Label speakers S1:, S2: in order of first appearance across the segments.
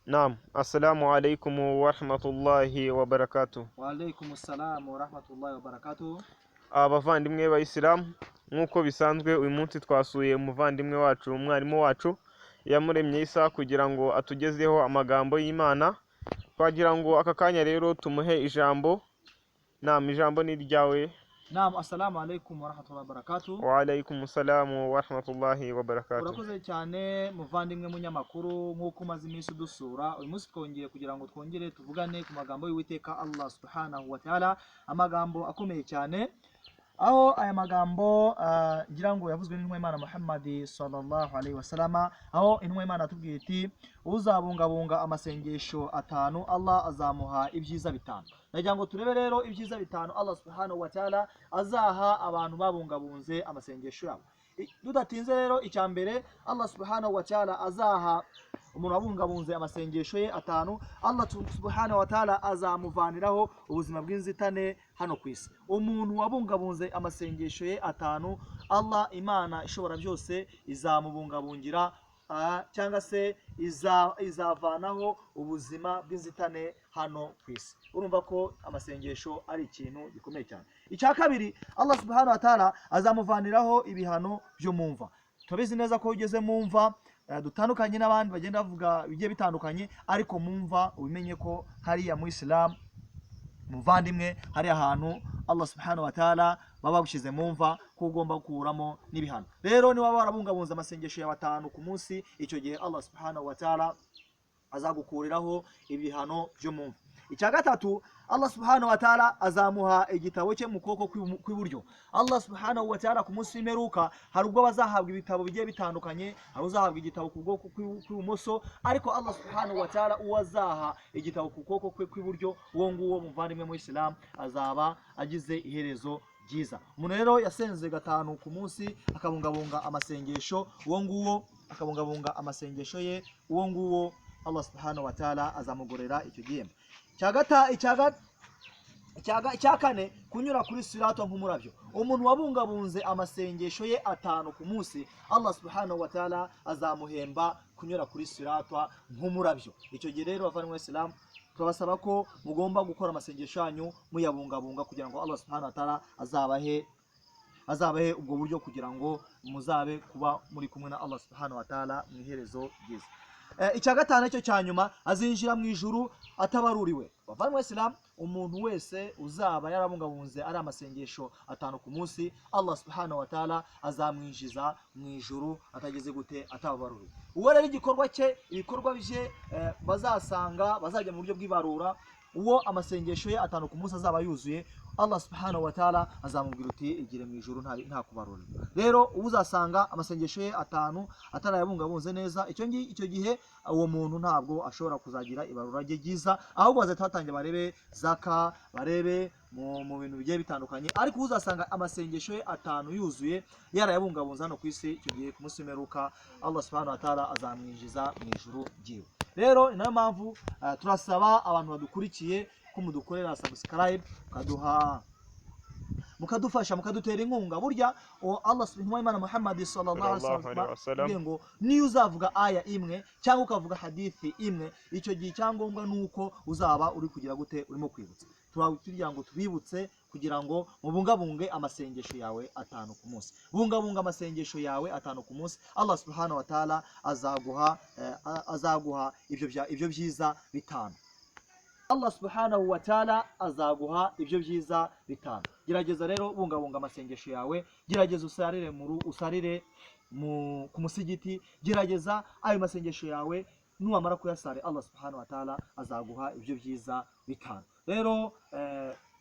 S1: Naam, assalamu alaikum wa rahmatullahi wa barakatuh.
S2: Wa alaikum assalam wa rahmatullahi wa barakatuh.
S1: Abavandimwe b'Abayisilamu, nk'uko bisanzwe uyu munsi twasuye umuvandimwe wacu, umwarimu wacu yamuremye Isa kugira ngo atugezeho amagambo y'Imana. Twagira ngo aka kanya rero tumuhe ijambo. Naam, ijambo ni ryawe.
S2: Naam, assalamu alaikum wa rahmatullahi wa barakatuh.
S1: Wa alaikum assalamu wa rahmatullahi wa barakatuh.
S2: Urakoze cyane muvandimwe munyamakuru, nk'uko umaze iminsi dusura. Uyu munsi twongeye kugira ngo twongere tuvugane ku magambo y'Uwiteka Allah subhanahu wa ta'ala, amagambo akomeye cyane, aho aya magambo ngira ngo yavuzwe n'intumwa y'Imana Muhammad sallallahu alaihi wasallam, aho intumwa y'Imana atubwiye iti uzabungabunga amasengesho atanu Allah azamuha ibyiza bitanu. Nagira ngo turebe rero ibyiza bitanu Allah subhanahu wa ta'ala azaha abantu babungabunze amasengesho yabo. Dudatinze rero, icya mbere Allah subhanahu wa ta'ala azaha umuntu wabungabunze amasengesho ye atanu, Allah subhanahu wa ta'ala azamuvaniraho ubuzima bw'inzitane hano ku isi. Umuntu wabungabunze amasengesho ye atanu, Allah Imana ishobora byose izamubungabungira cyangwa se izavanaho ubuzima bw'inzitane hano ku isi. Urumva ko amasengesho ari ikintu gikomeye cyane. Icya kabiri, Allah subhanahu wa ta'ala azamuvaniraho ibihano byo mumva. Tubizi neza ko ugeze mumva dutandukanye n'abandi bagenda bavuga bigiye bitandukanye, ariko mumva ubimenye ko hariya mu Islam muvandimwe hari ahantu Allah subhanahu wa ta'ala baba bagushize mumva ko ugomba gukuramo n'ibihano. Rero ni waba warabungabunze amasengesho ya batanu ku munsi, icyo gihe Allah subhanahu wa ta'ala azagukuriraho ibihano byo mumva. Icya gatatu, Allah subhanahu wa ta'ala azamuha igitabo cye mu kuboko kw'iburyo. Allah subhanahu wa ta'ala ku munsi w'imperuka hari ubwo bazahabwa ibitabo bigiye bitandukanye, hari uzahabwa igitabo ku kuboko kw'ibumoso, ariko Allah subhanahu wa ta'ala uwazaha igitabo ku kuboko kw'iburyo, uwo nguwo muvandimwe mu Islam azaba agize iherezo ryiza. Umuntu rero yasenze gatanu ku munsi akabungabunga amasengesho, uwo nguwo akabungabunga amasengesho ye, uwo nguwo Allah subhanahu wa ta'ala azamugorera icyo gihembo. Icya kane, kunyura kuri sirata nk'umurabyo. Umuntu wabungabunze amasengesho ye atanu ku munsi, Allah subhanahu wa ta'ala azamuhemba kunyura kuri sirata nk'umurabyo. Icyo gihe rero bavandimwe Islam, turabasaba ko mugomba gukora amasengesho yanyu muyabungabunga kugira ngo Allah subhanahu wa ta'ala azabahe ubwo buryo kugira ngo muzabe kuba muri kumwe na Allah subhanahu wa ta'ala mu iherezo ryiza. Icya gatanu cyo cya nyuma, azinjira mu ijuru atabaruriwe. Bavandimwe Islam, umuntu wese uzaba yarabungabunze ari amasengesho atanu ku munsi, Allah subhanahu wa ta'ala azamwinjiza mu ijuru atageze gute, atabaruriwe. Uwo rero igikorwa cye, ibikorwa bye bazasanga bazajya mu buryo bw'ibarura, uwo amasengesho ye atanu ku munsi azaba yuzuye, Allah subhanahu wa ta'ala azamubwira uti igire mu ijuru nta kubarurira. Rero uzasanga amasengesho ye atanu atarayabungabunze neza, icyo gihe uwo muntu ntabwo ashobora kuzagira ibarura rye ryiza, ahubwo bazahita batangira barebe zaka, barebe mu bintu bigiye bitandukanye. Ariko uzasanga amasengesho ye atanu yuzuye yarayabungabunze hano ku isi, icyo gihe ku munsi w'imperuka Allah subhanahu wa ta'ala azamwinjiza mu ijuru ryiwe. Rero ni nayo mpamvu turasaba abantu badukurikiye ko mudukorera subscribe, mukadufasha, mukadutera inkunga. Burya Allah subhanahu wa ta'ala Muhammad sallallahu alaihi wasallam ngo niyo uzavuga aya imwe cyangwa ukavuga hadithi imwe, icyo gihe cyangombwa nuko uzaba uri kugira gute, urimo kwibutsa. Tugira ngo tubibutse kugira ngo mubungabunge amasengesho yawe atanu ku munsi. Bungabunga amasengesho yawe atanu ku munsi, Allah subhanahu wa ta'ala azaguha ibyo byiza bitanu. Allah subhanahu wa ta'ala azaguha ibyo byiza bitanu. Gerageza rero bungabunga amasengesho yawe, gerageza usarire ku musigiti, gerageza ayo masengesho yawe nuwamara kuyasare, Allah subhanahu wa ta'ala azaguha ibyo byiza bitanu. Rero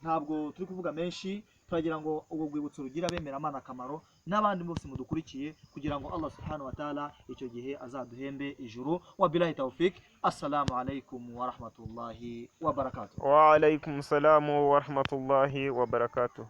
S2: ntabwo turi kuvuga menshi, turagira ngo ubwo rwibutso rugira bemeramana akamaro n'abandi bose mudukurikiye, kugira ngo Allah subhanahu wa ta'ala icyo gihe azaduhembe ijuru. Wa billahi tawfik. Assalamu alaikum wa rahmatullahi wa barakatuh.
S1: Wa alaikum assalamu wa rahmatullahi wa barakatuh.